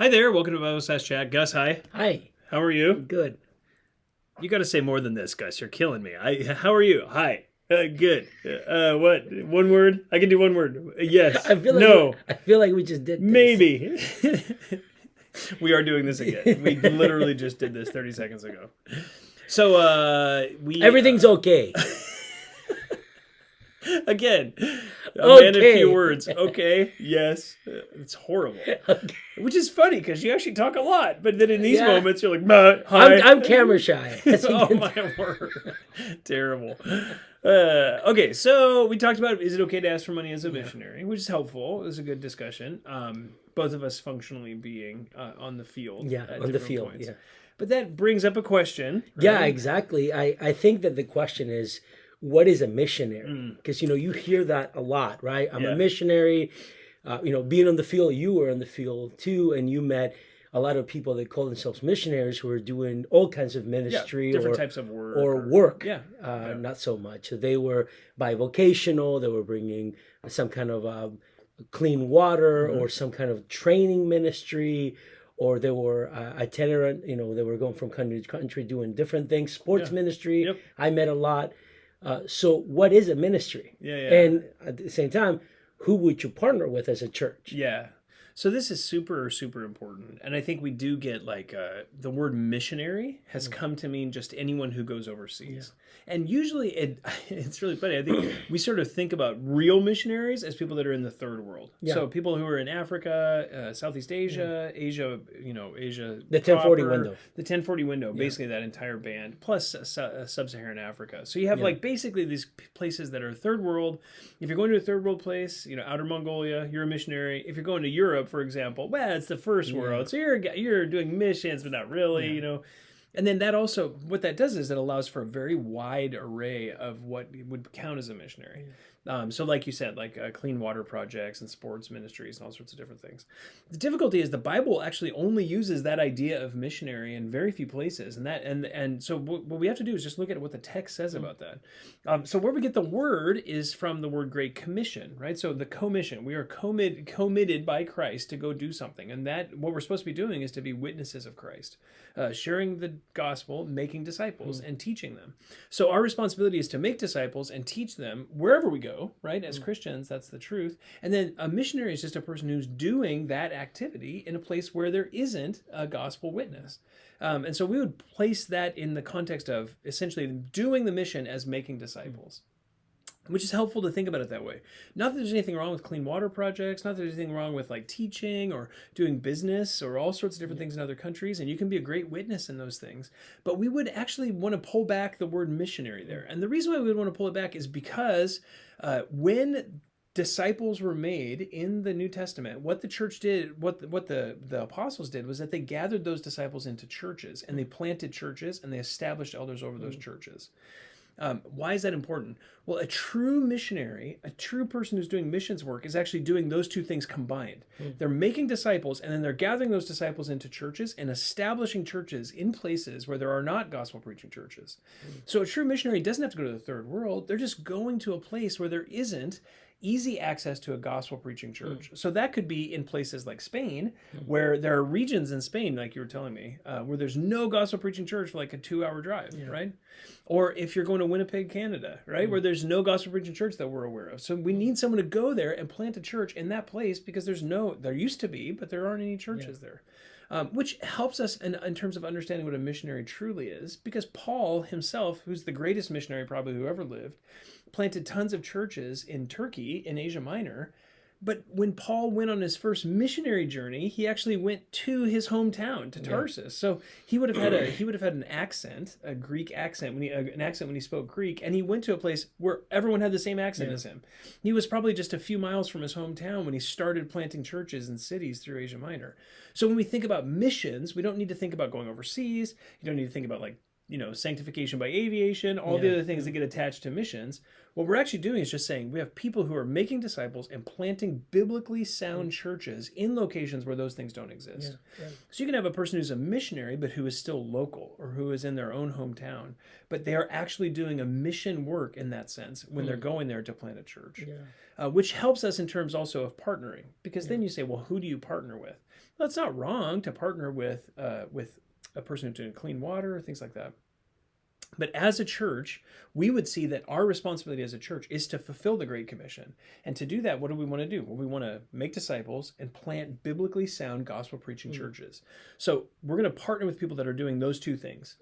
Hi there, welcome to Bible Slash Chat. Gus, hi. Hi. How are you? Good. You got to say more than this, Gus. You're killing me. How are you? Hi. Good. What? One word? I can do one word. Yes. No. I feel like we just did this. Maybe. We are doing this again. We literally just did this 30 seconds ago. So Everything's okay. Again, a man in Okay. few words. Okay, yes. It's horrible. Okay. Which is funny because you actually talk a lot, but then in these Yeah. moments you're like, hi. I'm camera shy. Oh my word. Terrible. Okay, so we talked about, is it okay to ask for money as a missionary, which is helpful. It was a good discussion. Both of us functionally being on the field. Yeah, at on the different field. points. Yeah. But that brings up a question. Right? Yeah, exactly. I think that the question is, what is a missionary? Because, you hear that a lot, right? I'm a missionary. Being on the field, you were on the field too, and you met a lot of people that call themselves missionaries who are doing all kinds of ministry, different types of work. or work. Yeah. Not so much. So they were bivocational. They were bringing some kind of clean water or some kind of training ministry, or they were itinerant. They were going from country to country doing different things. Sports ministry. Yep. I met a lot. So what is a ministry? Yeah. And at the same time, who would you partner with as a church? Yeah. So this is super, super important. And I think we do get the word missionary has come to mean just anyone who goes overseas. And usually it's really funny. I think we sort of think about real missionaries as people that are in the third world. Yeah. So people who are in Africa, Southeast Asia, Asia, Asia. The 1040 window. The 1040 window, basically that entire band, plus sub-Saharan Africa. So you have basically these places that are third world. If you're going to a third world place, outer Mongolia, you're a missionary. If you're going to Europe, for example, it's the first world, so you're doing missions, but not really, And then that also, what that does is it allows for a very wide array of what would count as a missionary. So like you said, clean water projects and sports ministries and all sorts of different things. The difficulty is the Bible actually only uses that idea of missionary in very few places. And so what we have to do is just look at what the text says about that. So where we get the word is from the word Great Commission, right? So the commission, we are committed by Christ to go do something. And that what we're supposed to be doing is to be witnesses of Christ, sharing the gospel, making disciples, and teaching them. So our responsibility is to make disciples and teach them wherever we go, right? As Christians, that's the truth. And then a missionary is just a person who's doing that activity in a place where there isn't a gospel witness. And so we would place that in the context of essentially doing the mission as making disciples. Which is helpful to think about it that way. Not that there's anything wrong with clean water projects, not that there's anything wrong with teaching or doing business or all sorts of different things in other countries, and you can be a great witness in those things. But we would actually want to pull back the word missionary there. And the reason why we would want to pull it back is because when disciples were made in the New Testament, what the church did, what the apostles did was that they gathered those disciples into churches, and they planted churches, and they established elders over those churches. Why is that important? Well, a true missionary, a true person who's doing missions work is actually doing those two things combined. They're making disciples, and then they're gathering those disciples into churches and establishing churches in places where there are not gospel preaching churches. So a true missionary doesn't have to go to the third world. They're just going to a place where there isn't easy access to a gospel preaching church. So that could be in places like Spain, where there are regions in Spain, like you were telling me, where there's no gospel preaching church for a 2-hour drive, right? Or if you're going to Winnipeg, Canada, right, where there's no gospel preaching church that we're aware of. So we need someone to go there and plant a church in that place because there used to be, but there aren't any churches there. Which helps us in terms of understanding what a missionary truly is, because Paul himself, who's the greatest missionary probably who ever lived, planted tons of churches in Turkey, in Asia Minor. But when Paul went on his first missionary journey, he actually went to his hometown, to Tarsus. So he would have had an accent, a Greek accent, when he spoke Greek, and he went to a place where everyone had the same accent as him. He was probably just a few miles from his hometown when he started planting churches in cities through Asia Minor. So when we think about missions, we don't need to think about going overseas. You don't need to think about sanctification by aviation, all the other things that get attached to missions. What we're actually doing is just saying we have people who are making disciples and planting biblically sound churches in locations where those things don't exist. So you can have a person who's a missionary, but who is still local or who is in their own hometown, but they are actually doing a mission work in that sense when they're going there to plant a church, which helps us in terms also of partnering, because then you say, well, who do you partner with? Well, it's not wrong to partner with a person who's doing clean water, things like that. But as a church, we would see that our responsibility as a church is to fulfill the Great Commission. And to do that, what do we want to do? Well, we want to make disciples and plant biblically sound gospel preaching churches. So we're going to partner with people that are doing those two things,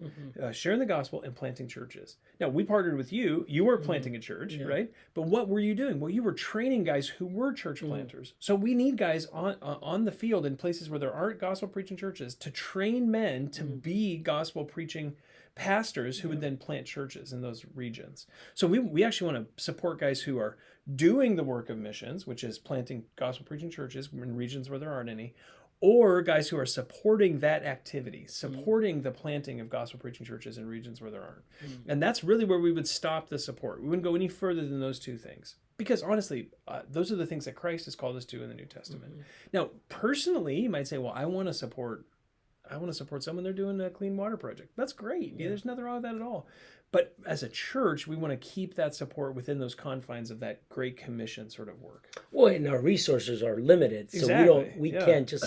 sharing the gospel and planting churches. Now, we partnered with you. You were planting a church, right? But what were you doing? Well, you were training guys who were church planters. So we need guys on the field in places where there aren't gospel preaching churches to train men to be gospel preaching pastors who would then plant churches in those regions. So we actually want to support guys who are doing the work of missions, which is planting gospel preaching churches in regions where there aren't any, or guys who are supporting that activity, supporting the planting of gospel preaching churches in regions where there aren't. And that's really where we would stop the support. We wouldn't go any further than those two things. Because honestly, those are the things that Christ has called us to in the New Testament. Now, personally, you might say, well, I want to support someone, they're doing a clean water project. That's great. Yeah, there's nothing wrong with that at all. But as a church, we want to keep that support within those confines of that Great Commission sort of work. Well, and our resources are limited, so we can't just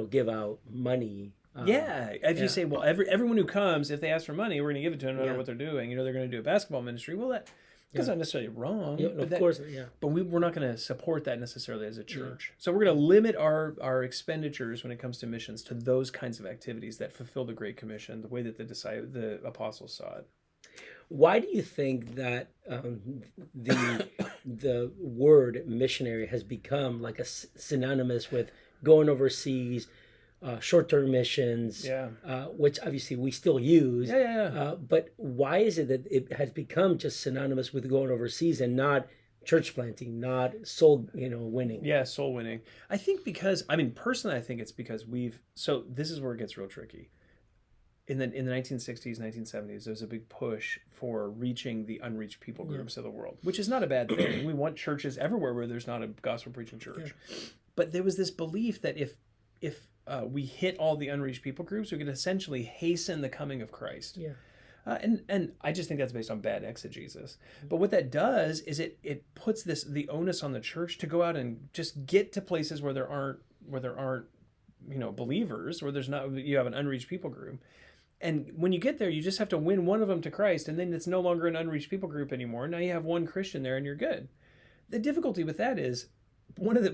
give out money. If you say, well, everyone who comes, if they ask for money, we're going to give it to them no matter what they're doing. They're going to do a basketball ministry. Well, that's not necessarily wrong. But we're not going to support that necessarily as a church. So we're going to limit our expenditures when it comes to missions to those kinds of activities that fulfill the Great Commission, the way that the apostles saw it. Why do you think that the word missionary has become like a synonymous with going overseas, short-term missions, which obviously we still use. But why is it that it has become just synonymous with going overseas and not church planting, not soul, winning? Yeah, soul winning. I think personally, I think it's because so this is where it gets real tricky. In the 1960s, 1970s, there was a big push for reaching the unreached people groups of the world, which is not a bad thing. We want churches everywhere where there's not a gospel preaching church. But there was this belief that if we hit all the unreached people groups, we could essentially hasten the coming of Christ. And I just think that's based on bad exegesis. But what that does is it puts the onus on the church to go out and just get to places where there aren't believers, where you have an unreached people group. And when you get there, you just have to win one of them to Christ, and then it's no longer an unreached people group anymore. Now you have one Christian there, and you're good. The difficulty with that is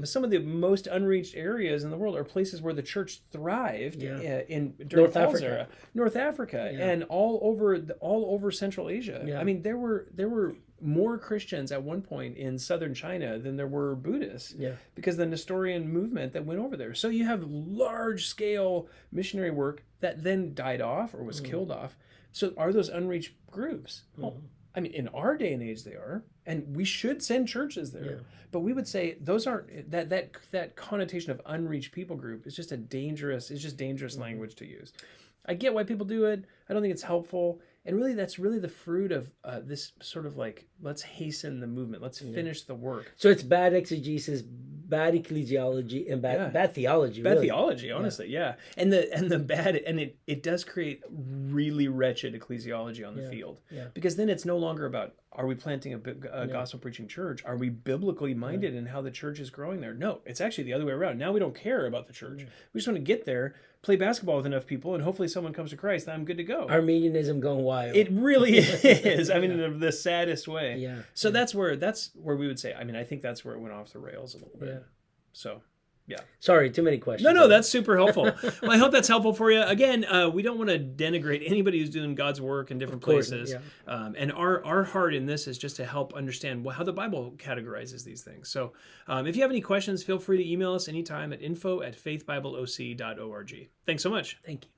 some of the most unreached areas in the world are places where the church thrived during North Paul's Africa. era, North Africa, and all over Central Asia. I mean, there were more Christians at one point in southern China than there were Buddhists, because the Nestorian movement that went over there. So you have large scale missionary work that then died off or was killed off. So are those unreached groups? Well, I mean, in our day and age, they are, and we should send churches there. But we would say those aren't that connotation of unreached people group is just dangerous language to use. I get why people do it. I don't think it's helpful. And really, that's really the fruit of this sort of like, let's hasten the movement. Let's finish the work. So it's bad exegesis, bad ecclesiology, and bad theology. Bad theology, honestly, And it does create really wretched ecclesiology on the field. Because then it's no longer about, are we planting a gospel preaching church? Are we biblically minded in how the church is growing there? No, it's actually the other way around. Now we don't care about the church. We just want to get there, play basketball with enough people, and hopefully someone comes to Christ, then I'm good to go. Arminianism going wild. It really is. I mean, the saddest way. So that's where we would say, I think that's where it went off the rails a little bit. So, Sorry, too many questions. No, that's super helpful. Well, I hope that's helpful for you. Again, we don't want to denigrate anybody who's doing God's work in different places. And our heart in this is just to help understand how the Bible categorizes these things. So if you have any questions, feel free to email us anytime at info@faithbibleoc.org. Thanks so much. Thank you.